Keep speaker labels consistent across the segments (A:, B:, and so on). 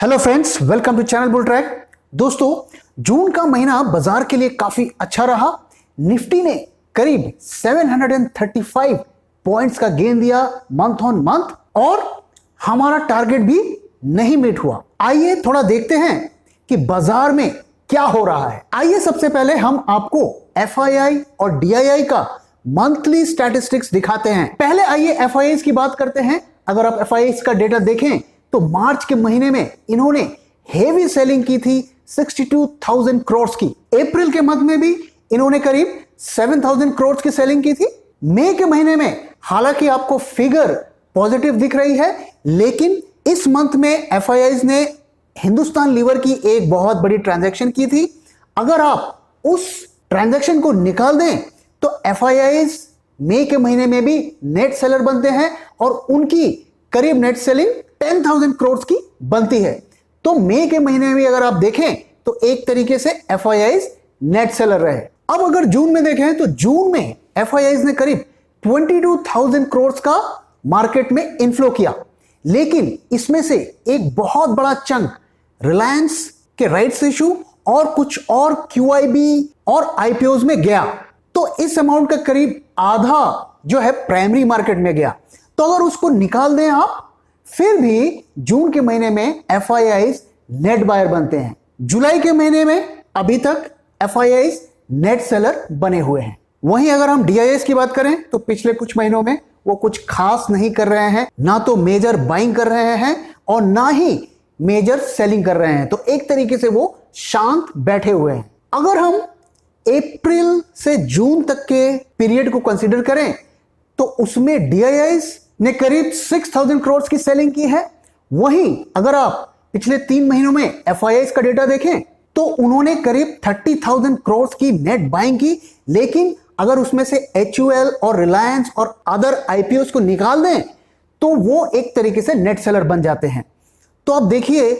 A: Hello friends, welcome to channel bull track. दोस्तों, जून का महीना बाजार के लिए काफी अच्छा रहा। निफ्टी ने करीब 735 पॉइंट्स का गेन दिया मंथ ऑन मंथ और हमारा टारगेट भी नहीं मीट हुआ। आइए थोड़ा देखते हैं कि बाजार में क्या हो रहा है। आइए सबसे पहले हम आपको एफआईआई और डीआईआई का मंथली स्टैटिस्टिक्स दिखाते हैं। पहले आइए एफआईआई की बात करते हैं। अगर आप एफआईआई का डेटा देखें तो मार्च के महीने में इन्होंने हेवी सेलिंग की थी 62,000 करोड़ की। अप्रैल के मंथ में भी इन्होंने करीब 7,000 करोड़ की सेलिंग की थी। मई के महीने में हालांकि आपको फिगर पॉजिटिव दिख रही है, लेकिन इस मंथ में एफआईआई ने हिंदुस्तान लीवर की एक बहुत बड़ी ट्रांजैक्शन की थी। अगर आप उस ट्रांजैक्शन को निकाल दें तो एफआईआई मई के महीने में भी नेट सेलर बनते हैं और उनकी करीब नेट सेलिंग 10,000 करोड़ की बनती है। तो मई के महीने में अगर आप देखें तो एक तरीके से एफआईआई नेट सेलर रहे। अब अगर जून में देखें तो जून में एफआईआई ने करीब 22,000 करोड़ का मार्केट में इनफ्लो किया, लेकिन इसमें से एक बहुत बड़ा चंक रिलायंस के राइट्स इशू और कुछ और क्यूआईबी और आईपीओज में गया। तो इस अमाउंट का करीब आधा जो है प्राइमरी मार्केट में गया। तो अगर उसको निकाल दें आप, फिर भी जून के महीने में एफआईआई नेट बायर बनते हैं। जुलाई के महीने में अभी तक एफआईआई नेट सेलर बने हुए हैं। वहीं अगर हम डीआईआई की बात करें तो पिछले कुछ महीनों में वो कुछ खास नहीं कर रहे हैं, ना तो मेजर बाइंग कर रहे हैं और ना ही मेजर सेलिंग कर रहे हैं। तो एक तरीके से वो शांत बैठे हुए हैं। अगर हम अप्रैल से जून तक के पीरियड को कंसीडर करें तो उसमें डीआईआई ने करीब 6,000 करोड़ की सेलिंग की है। वहीं अगर आप पिछले 3 महीनों में एफआईआई का डेटा देखें तो उन्होंने करीब 30,000 करोड़ की नेट बाइंग की, लेकिन अगर उसमें से एचयूएल और रिलायंस और अदर आईपीओस को निकाल दें तो वो एक तरीके से नेट सेलर बन जाते हैं। तो आप देखिए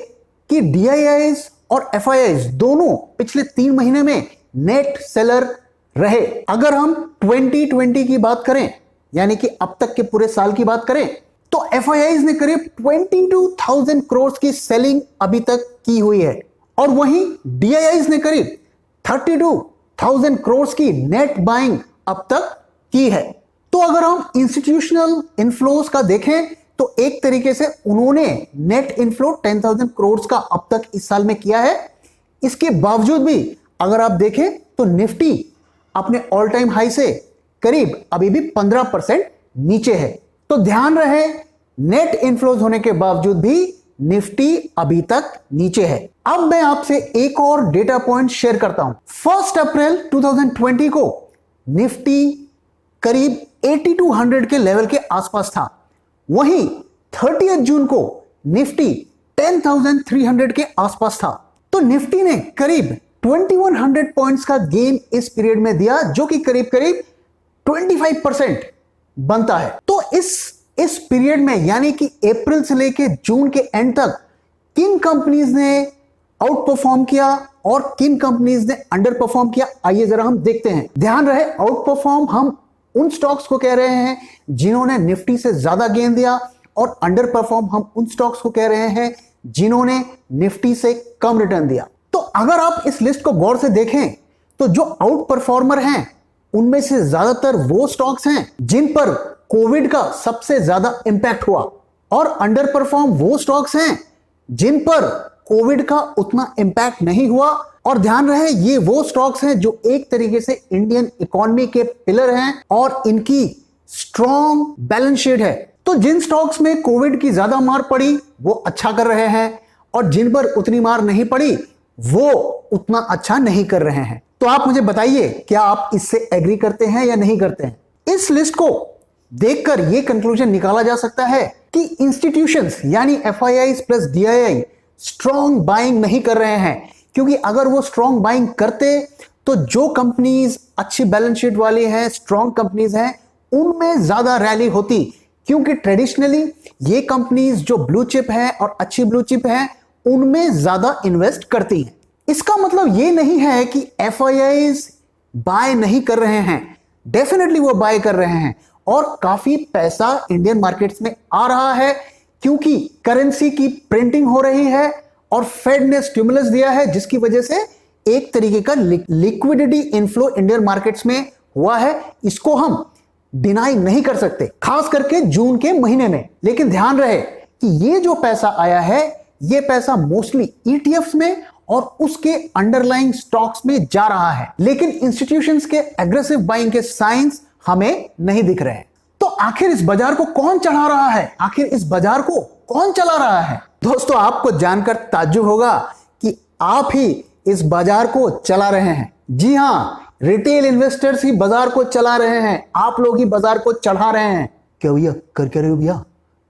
A: कि डीआईआई और एफआईआई दोनों पिछले 3 महीने में नेट सेलर रहे। अगर हम 2020 की बात करें, यानी कि अब तक के पूरे साल की बात करें, तो एफआईआई ने करीब 22,000 करोड़ की सेलिंग अभी तक की हुई है और वहीं डीआईआई ने करीब 32,000 करोड़ की नेट बाइंग अब तक की है। तो अगर हम इंस्टीट्यूशनल इनफ्लोज का देखें तो एक तरीके से उन्होंने नेट इनफ्लो 10,000 करोड़ का अब तक इस साल में किया है। इसके बावजूद भी अगर आप देखें तो निफ्टी अपने ऑल टाइम हाई से करीब अभी भी 15% नीचे है। तो ध्यान रहे, नेट इनफ्लोज होने के बावजूद भी निफ्टी अभी तक नीचे है। अब मैं आपसे एक और डेटा पॉइंट शेयर करता हूं। 1 अप्रैल 2020 को निफ्टी करीब 8200 के लेवल के आसपास था। वहीं 30 जून को निफ्टी 10,300 के आसपास था। तो निफ्टी ने करीब 2100 पॉइंट्स का गेन इस पीरियड में दिया, जो कि करीब करीब 25% बनता है। तो इस पीरियड में, यानी कि अप्रैल से लेके जून के एंड तक, किन कंपनीज ने आउट परफॉर्म किया और किन कंपनीज ने अंडर परफॉर्म किया, आइए जरा हम देखते हैं। ध्यान रहे, आउट परफॉर्म हम उन स्टॉक्स को कह रहे हैं जिन्होंने निफ्टी से ज्यादा गेन दिया और अंडर परफॉर्म हम उन स्टॉक्स को कह रहे हैं जिन्होंने निफ्टी से कम रिटर्न दिया। तो अगर आप इस लिस्ट को गौर से देखें तो जो आउट परफॉर्मर हैं उनमें से ज्यादातर वो स्टॉक्स हैं जिन पर कोविड का सबसे ज्यादा इंपैक्ट हुआ और अंडर परफॉर्म वो स्टॉक्स हैं जिन पर कोविड का उतना इंपैक्ट नहीं हुआ। और ध्यान रहे, ये वो स्टॉक्स हैं जो एक तरीके से इंडियन इकोनॉमी के पिलर हैं और इनकी स्ट्रॉन्ग बैलेंस शीट है। तो जिन स्टॉक्स में कोविड की ज्यादा मार पड़ी वो अच्छा कर रहे हैं और जिन पर उतनी मार नहीं पड़ी वो उतना अच्छा नहीं कर रहे हैं। तो आप मुझे बताइए, क्या आप इससे एग्री करते हैं या नहीं करते हैं? इस लिस्ट को देखकर यह कंक्लूजन निकाला जा सकता है कि इंस्टीट्यूशंस यानी FII plus DII strong buying नहीं कर रहे हैं, क्योंकि अगर वो स्ट्रॉन्ग बाइंग करते तो जो कंपनीज अच्छी बैलेंस शीट वाली हैं, स्ट्रॉन्ग कंपनीज हैं, उनमें ज्यादा रैली होती। क्योंकि ट्रेडिशनली ये कंपनीज जो ब्लू चिप है और अच्छी ब्लू चिप है उनमें ज्यादा इन्वेस्ट करती हैं। इसका मतलब ये नहीं है कि एफआईआई बाय नहीं कर रहे हैं, डेफिनेटली वो बाय कर रहे हैं और काफी पैसा इंडियन मार्केट्स में आ रहा है, क्योंकि करेंसी की प्रिंटिंग हो रही है और फेड ने स्टिमुलस दिया है, जिसकी वजह से एक तरीके का लिक्विडिटी इनफ्लो इंडियन मार्केट्स में हुआ है। इसको हम डिनाई नहीं कर सकते, खास करके जून के महीने में। लेकिन ध्यान रहे कि ये जो पैसा आया है, ये पैसा मोस्टली ईटीएफ्स में और उसके अंडरलाइंग स्टॉक्स में जा रहा है, लेकिन इंस्टीट्यूशंस के एग्रेसिव बाइंग के साइंस हमें नहीं दिख रहे हैं। तो आखिर इस बाजार को कौन चढ़ा रहा है? आखिर इस बाजार को कौन चला रहा है? दोस्तों, आपको जानकर ताज्जुब होगा कि आप ही इस बाजार को चला रहे हैं। जी हां, रिटेल इन्वेस्टर्स ही बाजार को चला रहे हैं, आप लोग ही बाजार को चढ़ा रहे हैं। क्या भैया, कर क्या रहे हो भैया?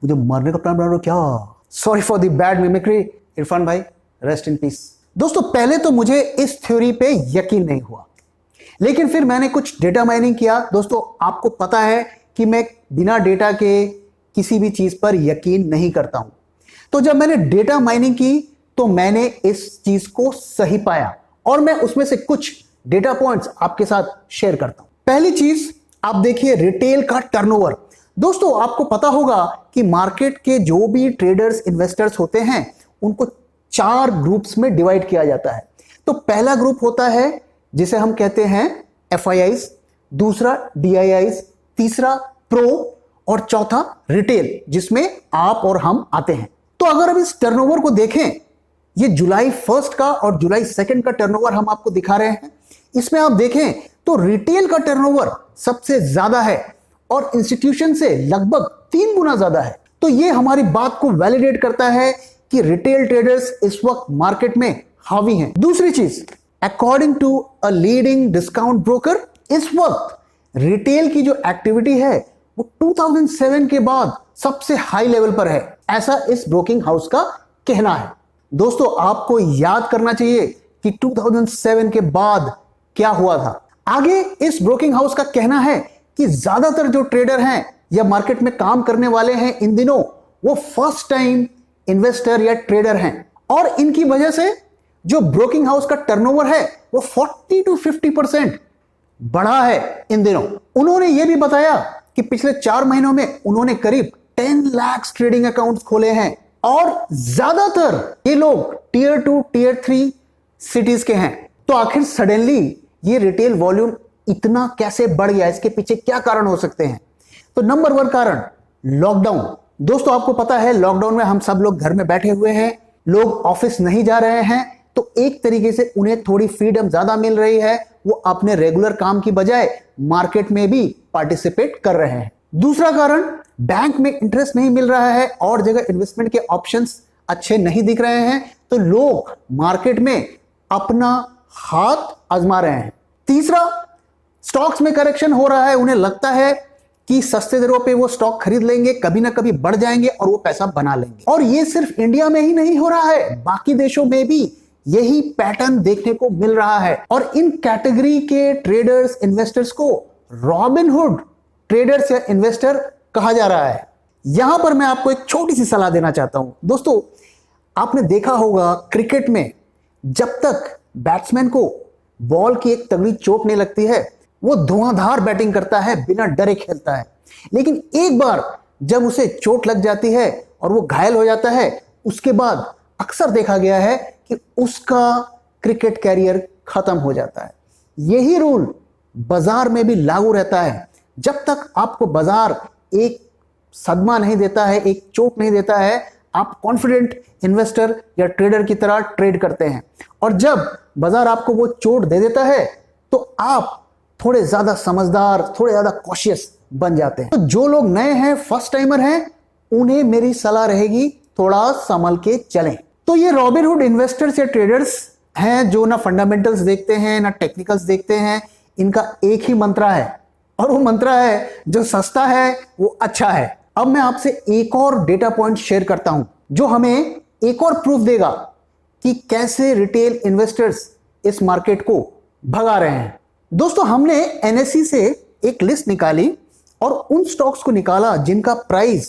A: मुझे मारने का प्लान बना रहे हो क्या? Sorry for the bad mimicry Irfan भाई, रेस्ट इन पीस। दोस्तों, पहले तो मुझे इस थ्योरी पे यकीन नहीं हुआ, लेकिन फिर मैंने कुछ डेटा माइनिंग किया। दोस्तों, आपको पता है कि मैं बिना डेटा के किसी भी चीज पर यकीन नहीं करता हूं। तो जब मैंने डेटा माइनिंग की तो मैंने इस चीज को सही पाया, और मैं उसमें से कुछ डेटा पॉइंट्स आपके साथ शेयर करता हूं। पहली चीज आप देखिए, रिटेल का टर्नओवर। दोस्तों, आपको पता होगा कि मार्केट के जो भी ट्रेडर्स, इन्वेस्टर्स होते हैं, उनको 4 ग्रुप्स में डिवाइड किया जाता है। तो पहला ग्रुप होता है जिसे हम कहते हैं FIIs, दूसरा DIIs, तीसरा प्रो, और चौथा रिटेल, जिसमें आप और हम आते हैं। तो अगर अब इस टर्नओवर को देखें, ये जुलाई 1 का और जुलाई 2 का टर्नओवर हम आपको दिखा रहे हैं। इसमें आप देखें तो रिटेल का टर्नओवर सबसे ज्यादा है और इंस्टीट्यूशन से लगभग 3 गुना ज्यादा है। तो ये हमारी बात को वैलिडेट करता है कि रिटेल ट्रेडर्स इस वक्त मार्केट में हावी हैं। दूसरी चीज, according to a leading discount broker, इस वक्त रिटेल की जो एक्टिविटी है वो 2007 के बाद सबसे हाई लेवल पर है, ऐसा इस ब्रोकिंग हाउस का कहना है। दोस्तों, आपको याद करना चाहिए कि 2007 के बाद क्या हुआ था। आगे इस ब्रोकिंग हाउस का कहना है कि ज्यादातर जो ट्रेडर हैं या मार्केट में काम करने वाले हैं इन दिनों, वो फर्स्ट टाइम इन्वेस्टर या ट्रेडर हैं, और इनकी वजह से जो ब्रोकिंग हाउस का टर्नओवर है वो 40 to 50% बढ़ा है इन दिनों। उन्होंने यह भी बताया कि पिछले 4 महीनों में उन्होंने करीब 10 लाख ट्रेडिंग अकाउंट्स खोले हैं, और ज्यादातर ये लोग टियर 2, टियर 3 सिटीज के हैं। तो आखिर सडनली ये रिटेल वॉल्यूम इतना कैसे बढ़ गया? इसके पीछे क्या कारण हो सकते हैं? तो नंबर 1 कारण, लॉकडाउन। दोस्तों, आपको पता है लॉकडाउन में हम सब लोग घर में बैठे हुए हैं, लोग ऑफिस नहीं जा रहे हैं, तो एक तरीके से उन्हें थोड़ी फ्रीडम ज्यादा मिल रही है। वो अपने रेगुलर काम की बजाय मार्केट में भी पार्टिसिपेट कर रहे हैं। दूसरा कारण, बैंक में इंटरेस्ट नहीं मिल रहा है और जगह इन्वेस्टमेंट के ऑप्शंस अच्छे नहीं दिख रहे हैं, तो लोग मार्केट में अपना हाथ आजमा रहे हैं। तीसरा, स्टॉक्स में करेक्शन हो रहा है, उन्हें लगता है कि सस्ते दरों पे वो स्टॉक खरीद लेंगे, कभी ना कभी बढ़ जाएंगे और वो पैसा बना लेंगे। और ये सिर्फ इंडिया में ही नहीं हो रहा है, बाकी देशों में भी यही पैटर्न देखने को मिल रहा है। और इन कैटेगरी के ट्रेडर्स, इन्वेस्टर्स को रॉबिनहुड ट्रेडर्स या इन्वेस्टर कहा जा रहा है। यहां पर मैं आपको एक छोटी सी सलाह देना चाहता हूं। दोस्तों, आपने देखा होगा क्रिकेट में जब तक बैट्समैन को बॉल की एक तगड़ी चोट नहीं लगती है, वो धुआंधार बैटिंग करता है, बिना डरे खेलता है। लेकिन एक बार जब उसे चोट लग जाती है और वो घायल हो जाता है, उसके बाद अक्सर देखा गया है कि उसका क्रिकेट कैरियर खत्म हो जाता है। यही रूल बाजार में भी लागू रहता है। जब तक आपको बाजार एक सदमा नहीं देता है, एक चोट नहीं देता है, आप कॉन्फिडेंट इन्वेस्टर या ट्रेडर की तरह ट्रेड करते हैं, और जब बाजार आपको वो चोट दे देता है तो आप थोड़े ज्यादा समझदार, थोड़े ज्यादा कॉशियस बन जाते हैं। तो जो लोग नए हैं, फर्स्ट टाइमर हैं, उन्हें मेरी सलाह रहेगी थोड़ा संभल के चलें। तो ये रॉबिनहुड इन्वेस्टर्स या ट्रेडर्स हैं जो ना फंडामेंटल्स देखते हैं ना टेक्निकल्स देखते हैं। इनका एक ही मंत्र है, और वो मंत्र है जो सस्ता है वो अच्छा है। अब मैं आपसे एक और डेटा पॉइंट शेयर करता हूं जो हमें एक और प्रूफ देगा कि कैसे रिटेल इन्वेस्टर्स इस मार्केट को भगा रहे हैं। दोस्तों, हमने NSE से एक लिस्ट निकाली और उन स्टॉक्स को निकाला जिनका प्राइस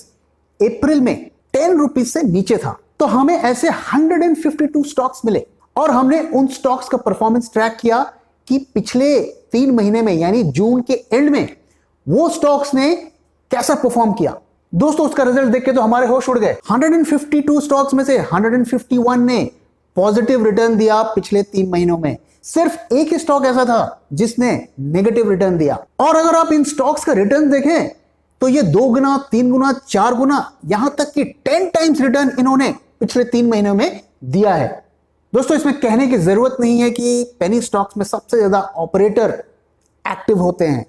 A: अप्रैल में 10 रुपीज से नीचे था। तो हमें ऐसे 152 स्टॉक्स मिले, और हमने उन स्टॉक्स का परफॉर्मेंस ट्रैक किया कि पिछले 3 महीने में, यानी जून के एंड में, वो स्टॉक्स ने कैसा परफॉर्म किया। दोस्तों, उसका रिजल्ट देख के तो हमारे होश उड़ गए। 152 स्टॉक्स में से 151 ने पॉजिटिव रिटर्न दिया पिछले 3 महीनों में। सिर्फ एक ही स्टॉक ऐसा था जिसने नेगेटिव रिटर्न दिया। और अगर आप इन स्टॉक्स का रिटर्न देखें तो ये 2 गुना, 3 गुना, 4 गुना, यहां तक कि 10 टाइम्स रिटर्न इन्होंने पिछले 3 महीनों में दिया है। दोस्तों, इसमें कहने की जरूरत नहीं है कि पेनी स्टॉक्स में सबसे ज्यादा ऑपरेटर एक्टिव होते हैं।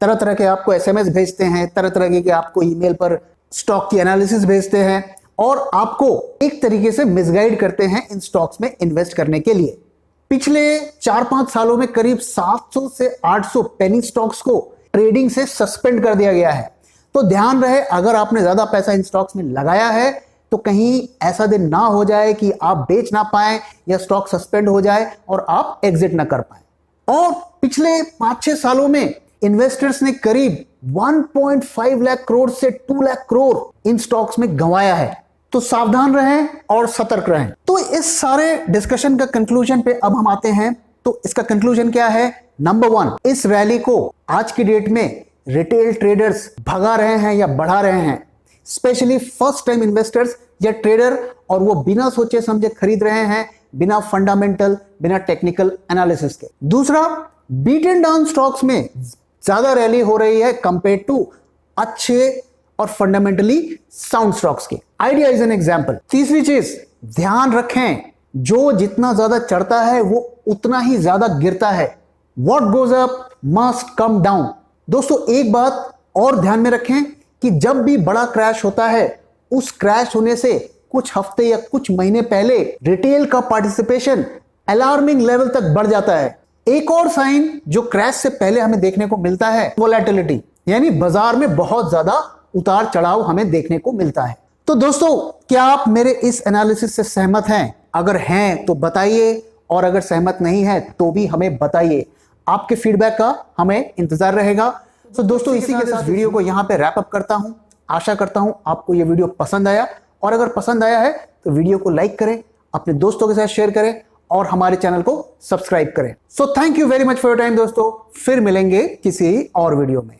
A: तरह तरह के आपको एसएमएस भेजते हैं, तरह तरह के आपको ईमेल पर स्टॉक की एनालिसिस भेजते हैं और आपको एक तरीके से मिसगाइड करते हैं इन स्टॉक्स में इन्वेस्ट करने के लिए। पिछले 4-5 सालों में करीब 700 से 800 पेनी स्टॉक्स को ट्रेडिंग से सस्पेंड कर दिया गया है। तो ध्यान रहे, अगर आपने ज्यादा पैसा इन स्टॉक्स में लगाया है तो कहीं ऐसा दिन ना हो जाए कि आप बेच ना पाए या स्टॉक सस्पेंड हो जाए और आप एग्जिट ना कर पाए। और पिछले 5-6 सालों में इन्वेस्टर्स ने करीब 1.5 लाख करोड़ से 2 लाख करोड़ इन स्टॉक्स में गंवाया है। तो सावधान रहें और सतर्क रहें। तो इस सारे डिस्कशन का कंक्लूजन पे अब हम आते हैं। तो इसका कंक्लूजन क्या है? नंबर 1, इस रैली को आज की डेट में रिटेल ट्रेडर्स भगा रहे हैं या बढ़ा रहे हैं, स्पेशली फर्स्ट टाइम इन्वेस्टर्स या ट्रेडर, और वो बिना सोचे समझे खरीद रहे हैं, बिना फंडामेंटल, बिना टेक्निकल एनालिसिस के। दूसरा, बीटन डाउन स्टॉक्स में ज्यादा रैली हो रही है कंपेयर टू अच्छे और फंडामेंटली साउंड स्टॉक्स के। Idea is an example. तीसरी चीज, ध्यान रखें, जो जितना ज्यादा चढ़ता है वो उतना ही ज्यादा गिरता है। What goes up must come down. दोस्तों, एक बात और ध्यान में रखें कि जब भी बड़ा क्रैश होता है, उस क्रैश होने से कुछ हफ्ते या कुछ महीने पहले रिटेल का पार्टिसिपेशन अलार्मिंग लेवल तक बढ़ जाता है। एक और साइन जो क्रैश से पहले हमें देखने को मिलता है, वोलेटिलिटी, यानी बाजार में बहुत ज्यादा उतार चढ़ाव हमें देखने को मिलता है। तो दोस्तों, क्या आप मेरे इस एनालिसिस से सहमत हैं? अगर हैं तो बताइए, और अगर सहमत नहीं है तो भी हमें बताइए। आपके फीडबैक का हमें इंतजार रहेगा। तो दोस्तों, इसी के साथ वीडियो को यहां पे रैप अप करता हूं। आशा करता हूं आपको ये वीडियो पसंद आया, और अगर पसंद आया है तो वीडियो को लाइक करें, अपने दोस्तों के साथ शेयर करें और हमारे चैनल को सब्सक्राइब करें। So thank you very much for your time दोस्तों। फिर मिलेंगे किसी और वीडियो में।